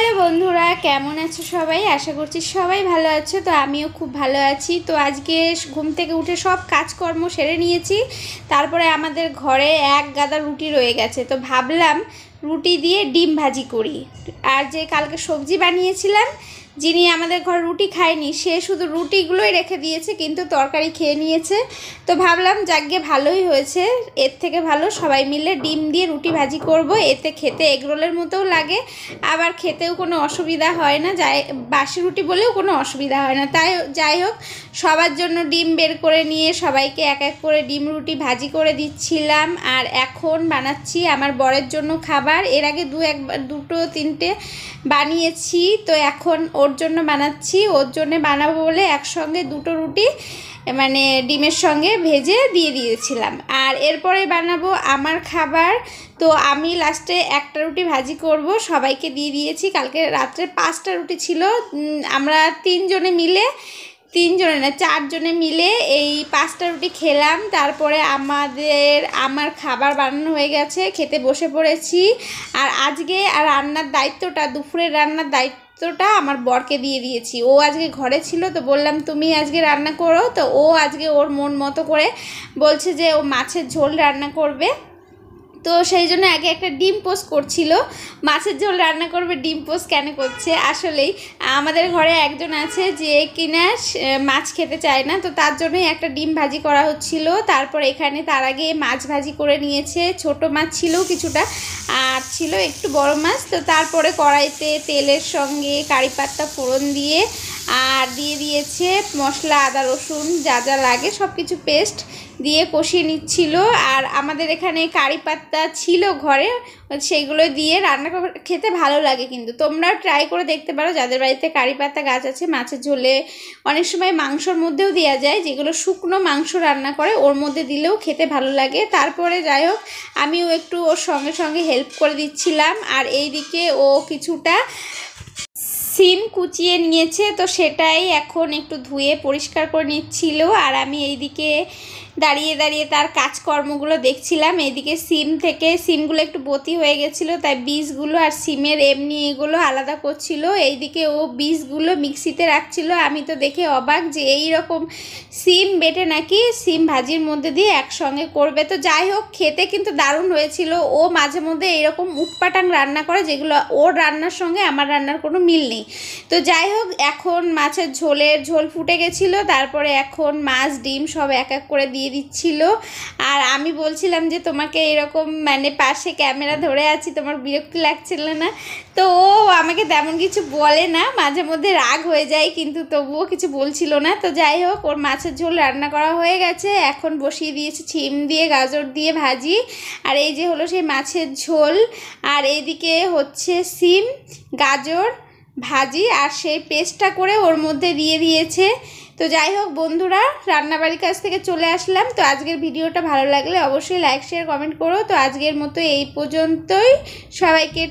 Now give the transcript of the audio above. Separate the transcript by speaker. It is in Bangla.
Speaker 1: হ্যালো বন্ধুরা, কেমন আছো সবাই? আশা করছি সবাই ভালো আছো। তো আমিও খুব ভালো আছি। তো আজকে ঘুম থেকে উঠে সব কাজকর্ম সেরে নিয়েছি। তারপরে আমাদের ঘরে এক গাদা রুটি রয়ে গেছে, তো ভাবলাম রুটি দিয়ে ডিম ভাজি করি। আর যে কালকে সবজি বানিয়েছিলাম, যিনি আমাদের ঘরে রুটি খায়নি সে শুধু রুটিগুলোই রেখে দিয়েছে, কিন্তু তরকারি খেয়ে নিয়েছে। তো ভাবলাম যাকগে ভালোই হয়েছে, এর থেকে ভালো সবাই মিলে ডিম দিয়ে রুটি ভাজি করব। এতে খেতে এগরোলের মতোও লাগে, আবার খেতেও কোনো অসুবিধা হয় না। বাসি রুটি বলেও কোনো অসুবিধা হয় না। তাই যাই হোক, সবার জন্য ডিম বের করে নিয়ে সবাইকে এক এক করে ডিম রুটি ভাজি করে দিচ্ছিলাম। আর এখন বানাচ্ছি আমার বরের জন্য খাবার। এর আগে দুটো তিনটে বানিয়েছি, তো এখন ওর জন্য বানাচ্ছি। ওর জন্য বানাবো বলে একসঙ্গে দুটো রুটি মানে ডিমের সঙ্গে ভেজে দিয়ে দিয়েছিলাম। আর এরপরে বানাবো আমার খাবার। তো আমি লাস্টে একটা রুটি ভাজি করব, সবাইকে দিয়ে দিয়েছি। কালকে রাত্রে 5টা রুটি ছিল। আমরা চারজনে মিলে এই 5টা রুটি খেলাম। তারপরে আমার খাবার বানানো হয়ে গেছে, খেতে বসে পড়েছি। আর আজকে রান্নার দায়িত্বটা, দুপুরের রান্নার দায়িত্বটা আমার বরকে দিয়ে দিয়েছি। ও আজকে ঘরে ছিল, তো বললাম তুমি আজকে রান্না করো। তো ও আজকে ওর মন মতো করে বলছে যে ও মাছের ঝোল রান্না করবে। তো সেই জন্য আগে একটা ডিম পোস্ট করছিল, মাছের ঝোল রান্না করবে, ডিম পোস্ট কেন করছে। আসলেই আমাদের ঘরে একজন আছে যে কিনা মাছ খেতে চায় না, তো তার জন্যই একটা ডিম ভাজি করা হচ্ছিল। তারপর এখানে তার আগে মাছ ভাজি করে নিয়েছে, ছোট মাছ ছিল কিছুটা, আর ছিল একটু বড় মাছ। তো তারপরে কড়াইতে তেলের সঙ্গে কারি পাতা ফোড়ন দিয়ে আর দিয়ে দিয়েছে মশলা, আদা রসুন যা যা লাগে সব কিছু পেস্ট দিয়ে কষিয়ে নিচ্ছিল। আর আমাদের এখানে কারি পাতা ছিল ঘরে, সেইগুলো দিয়ে রান্না খেতে ভালো লাগে। কিন্তু তোমরাও ট্রাই করে দেখতে পারো যাদের বাড়িতে কারি পাতা গাছ আছে। মাছের ঝোলে অনেক সময় মাংসর মধ্যেও দেওয়া যায়, যেগুলো শুকনো মাংস রান্না করে ওর মধ্যে দিলেও খেতে ভালো লাগে। তারপরে যাই হোক, আমিও একটু ওর সঙ্গে সঙ্গে হেল্প করে দিচ্ছিলাম। আর এইদিকে ও কিছুটা সিম কুচিয়ে নিয়েছে, তো সেটাই এখন একটু ধুয়ে পরিষ্কার করে নিচ্ছিল। আর আমি এইদিকে দাঁড়িয়ে দাঁড়িয়ে তার কাজকর্মগুলো দেখছিলাম। এইদিকে সিমগুলো একটু বতি হয়ে গেছিলো, তাই বীজগুলো আর সিমের এমনি এগুলো আলাদা করছিল। এইদিকে ও বীজগুলো মিক্সিতে রাখছিল। আমি তো দেখে অবাক যে এই রকম সিম বেটে নাকি সিম ভাজির মধ্যে দিয়ে একসঙ্গে করবে। তো যাই হোক, খেতে কিন্তু দারুণ হয়েছিল। ও মাঝে মধ্যে এরকম উটপাটাং রান্না করে, যেগুলো ওর রান্নার সঙ্গে আমার রান্নার কোনো মিল নেই। তো যাই হোক, এখন মাছের ঝোল ফুটে গেছিলো। তারপরে এখন মাছ ডিম সব এক এক করে দিয়ে দিচ্ছিল। আর আমি বলছিলাম যে তোমাকে এরকম মানে পাশে ক্যামেরা ধরে আছি, তোমার বিরক্তি লাগছিল না? তো ও আমাকে তেমন কিছু বলে না, মাঝে মধ্যে রাগ হয়ে যায়, কিন্তু তবুও কিছু বলছিল না। তো যাই হোক, ওর মাছের ঝোল রান্না করা হয়ে গেছে। এখন বসিয়ে দিয়েছে শিম দিয়ে গাজর দিয়ে ভাজি। আর এই যে হলো সেই মাছের ঝোল। আর এইদিকে হচ্ছে সিম গাজর ভাজি, আর সেই পেস্টটা করে ওর মধ্যে দিয়ে দিয়েছে। তো যাই হোক বন্ধুরা, রান্নাবাড়ির কাছ থেকে চলে আসলাম। তো আজকের ভিডিওটা ভালো লাগলে অবশ্যই লাইক শেয়ার কমেন্ট করো। তো আজকের মতো এই পর্যন্তই, সবাইকে